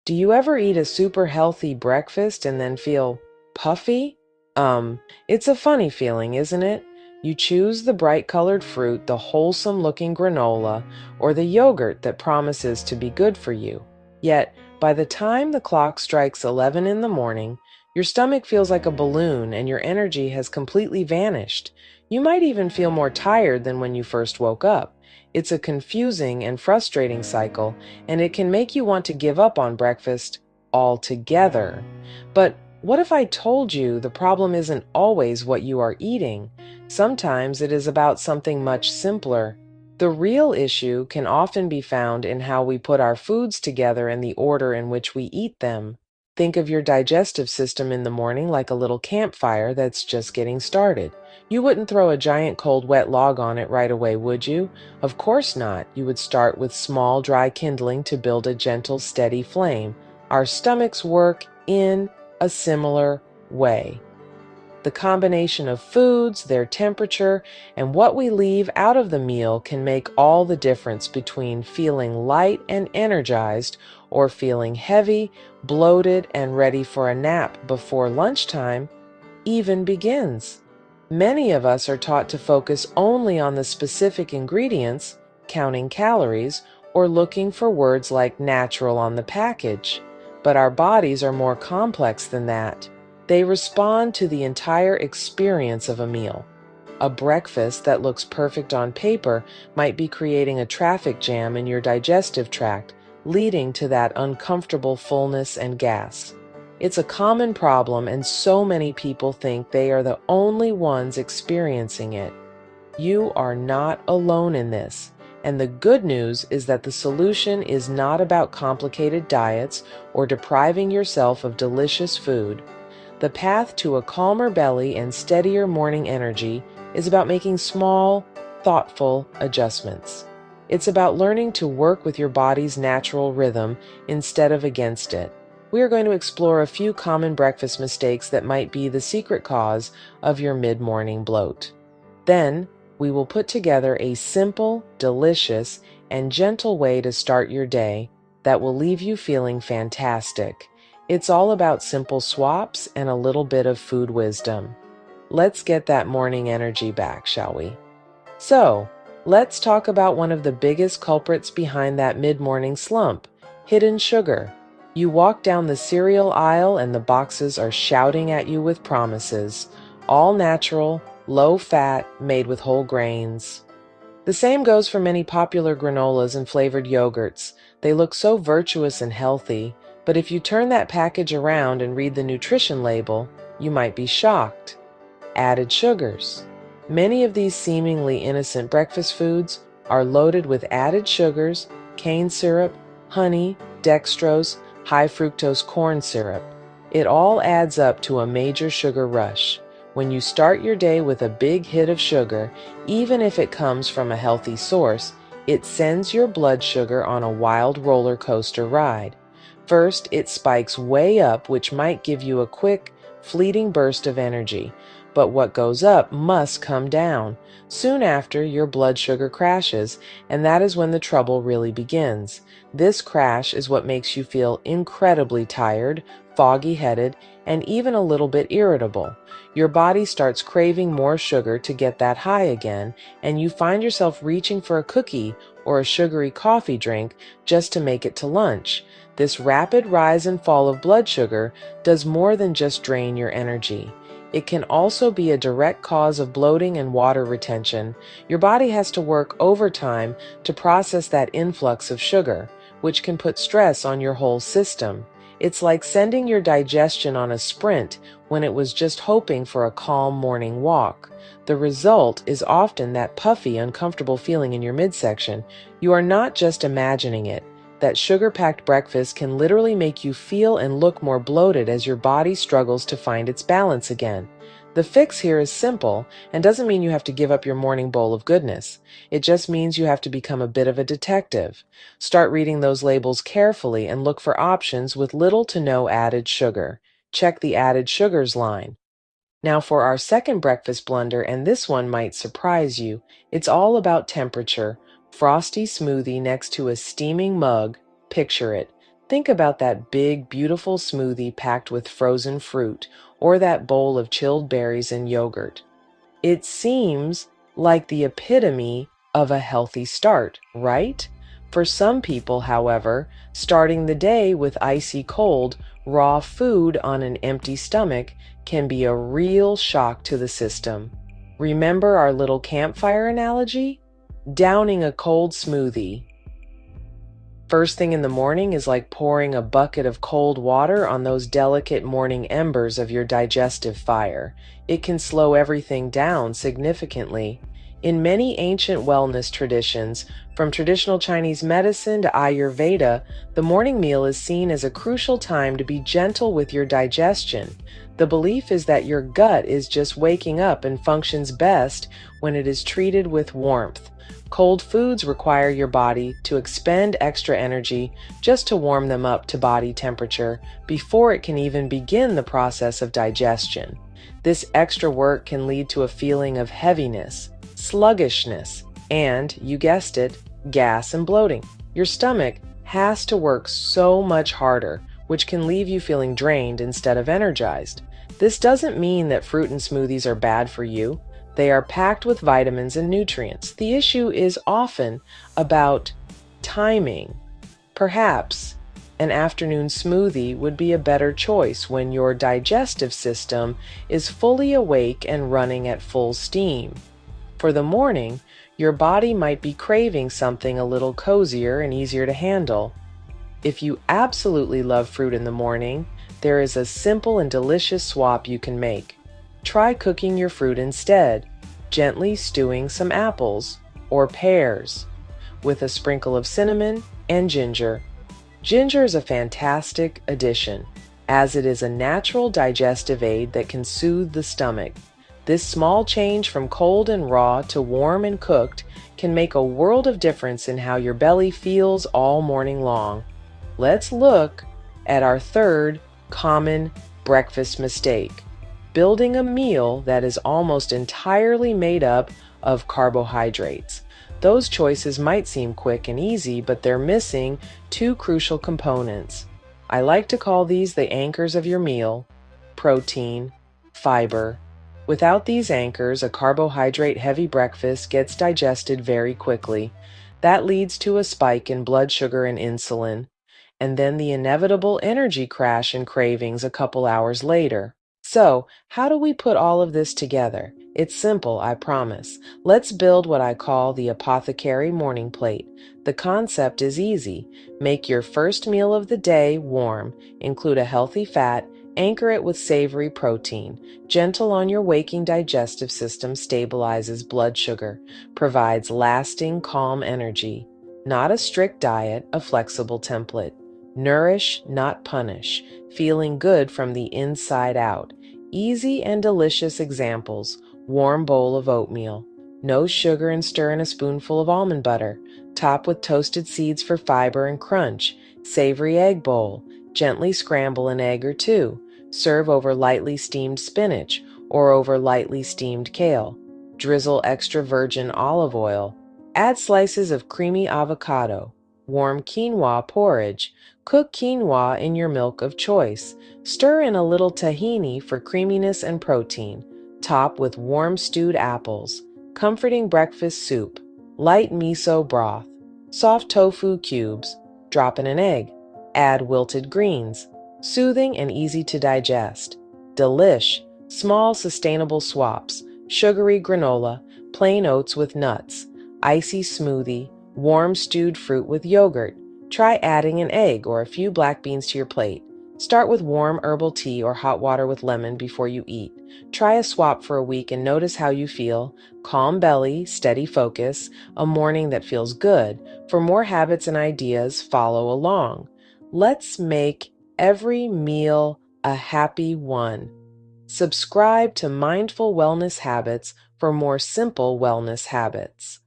Do you ever eat a super healthy breakfast and then feel puffy? It's a funny feeling, isn't it? You choose the bright colored fruit, the wholesome looking granola, or the yogurt that promises to be good for you. Yet, by the time the clock strikes 11 in the morning, your stomach feels like a balloon and your energy has completely vanished. You might even feel more tired than when you first woke up. It's a confusing and frustrating cycle, and it can make you want to give up on breakfast altogether. But what if I told you the problem isn't always what you are eating? Sometimes it is about something much simpler. The real issue can often be found in how we put our foods together and the order in which we eat them. Think of your digestive system in the morning like a little campfire that's just getting started. You wouldn't throw a giant cold wet log on it right away, would you? Of course not. You would start with small dry kindling to build a gentle, steady flame. Our stomachs work in a similar way. The combination of foods, their temperature, and what we leave out of the meal can make all the difference between feeling light and energized or feeling heavy, bloated, and ready for a nap before lunchtime even begins. Many of us are taught to focus only on the specific ingredients, counting calories, or looking for words like natural on the package. But our bodies are more complex than that. They respond to the entire experience of a meal. A breakfast that looks perfect on paper might be creating a traffic jam in your digestive tract, leading to that uncomfortable fullness and gas. It's a common problem, and so many people think they are the only ones experiencing it. You are not alone in this. And the good news is that the solution is not about complicated diets or depriving yourself of delicious food. The path to a calmer belly and steadier morning energy is about making small, thoughtful adjustments. It's about learning to work with your body's natural rhythm instead of against it. We are going to explore a few common breakfast mistakes that might be the secret cause of your mid-morning bloat. Then, we will put together a simple, delicious, and gentle way to start your day that will leave you feeling fantastic. It's all about simple swaps and a little bit of food wisdom. Let's get that morning energy back, shall we? So, let's talk about one of the biggest culprits behind that mid-morning slump, hidden sugar. You walk down the cereal aisle and the boxes are shouting at you with promises. All natural, low fat, made with whole grains. The same goes for many popular granolas and flavored yogurts. They look so virtuous and healthy, but if you turn that package around and read the nutrition label, you might be shocked. Added sugars. Many of these seemingly innocent breakfast foods are loaded with added sugars, cane syrup, honey, dextrose, high fructose corn syrup. It all adds up to a major sugar rush. When you start your day with a big hit of sugar, even if it comes from a healthy source, it sends your blood sugar on a wild roller coaster ride. First, it spikes way up, which might give you a quick, fleeting burst of energy. But what goes up must come down. Soon after, your blood sugar crashes, and that is when the trouble really begins. This crash is what makes you feel incredibly tired, foggy-headed, and even a little bit irritable. Your body starts craving more sugar to get that high again, and you find yourself reaching for a cookie or a sugary coffee drink just to make it to lunch. This rapid rise and fall of blood sugar does more than just drain your energy. It can also be a direct cause of bloating and water retention. Your body has to work overtime to process that influx of sugar, which can put stress on your whole system. It's like sending your digestion on a sprint when it was just hoping for a calm morning walk. The result is often that puffy, uncomfortable feeling in your midsection. You are not just imagining it. That sugar-packed breakfast can literally make you feel and look more bloated as your body struggles to find its balance again. The fix here is simple and doesn't mean you have to give up your morning bowl of goodness. It just means you have to become a bit of a detective. Start reading those labels carefully and look for options with little to no added sugar. Check the added sugars line. Now for our second breakfast blunder, and this one might surprise you. It's all about temperature. Frosty smoothie next to a steaming mug. Picture it. Think about that big, beautiful smoothie packed with frozen fruit, or that bowl of chilled berries and yogurt. It seems like the epitome of a healthy start, right? For some people, however, starting the day with icy cold, raw food on an empty stomach can be a real shock to the system. Remember our little campfire analogy? Downing a cold smoothie first thing in the morning is like pouring a bucket of cold water on those delicate morning embers of your digestive fire. It can slow everything down significantly. In many ancient wellness traditions, from traditional Chinese medicine to Ayurveda, the morning meal is seen as a crucial time to be gentle with your digestion. The belief is that your gut is just waking up and functions best when it is treated with warmth. Cold foods require your body to expend extra energy just to warm them up to body temperature before it can even begin the process of digestion. This extra work can lead to a feeling of heaviness, sluggishness, and, you guessed it, gas and bloating. Your stomach has to work so much harder, which can leave you feeling drained instead of energized. This doesn't mean that fruit and smoothies are bad for you. They are packed with vitamins and nutrients. The issue is often about timing. Perhaps an afternoon smoothie would be a better choice when your digestive system is fully awake and running at full steam. For the morning, your body might be craving something a little cozier and easier to handle. If you absolutely love fruit in the morning, there is a simple and delicious swap you can make. Try cooking your fruit instead, gently stewing some apples or pears with a sprinkle of cinnamon and ginger. Ginger is a fantastic addition, as it is a natural digestive aid that can soothe the stomach. This small change from cold and raw to warm and cooked can make a world of difference in how your belly feels all morning long. Let's look at our third common breakfast mistake: building a meal that is almost entirely made up of carbohydrates. Those choices might seem quick and easy, but they're missing two crucial components. I like to call these the anchors of your meal: protein, fiber. Without these anchors, a carbohydrate-heavy breakfast gets digested very quickly. That leads to a spike in blood sugar and insulin, and then the inevitable energy crash and cravings a couple hours later. So, how do we put all of this together? It's simple, I promise. Let's build what I call the apothecary morning plate. The concept is easy. Make your first meal of the day warm, include a healthy fat, anchor it with savory protein. Gentle on your waking digestive system stabilizes blood sugar, provides lasting, calm energy. Not a strict diet, a flexible template. Nourish, not punish, feeling good from the inside out. Easy and delicious examples: warm bowl of oatmeal, no sugar, and stir in a spoonful of almond butter. Top with toasted seeds for fiber and crunch. Savory egg bowl, gently scramble an egg or two. Serve over lightly steamed spinach or over lightly steamed kale. Drizzle extra virgin olive oil. Add slices of creamy avocado. Warm quinoa porridge. Cook quinoa in your milk of choice. Stir in a little tahini for creaminess and protein. Top with warm stewed apples. Comforting breakfast soup. Light miso broth. Soft tofu cubes. Drop in an egg. Add wilted greens. Soothing and easy to digest. Delish. Small sustainable swaps. Sugary granola. Plain oats with nuts. Icy smoothie. Warm stewed fruit with yogurt. Try adding an egg or a few black beans to your plate. Start with warm herbal tea or hot water with lemon before you eat. Try a swap for a week and notice how you feel. Calm belly, steady focus, a morning that feels good. For more habits and ideas, follow along. Let's make every meal a happy one. Subscribe to Mindful Wellness Habits for more simple wellness habits.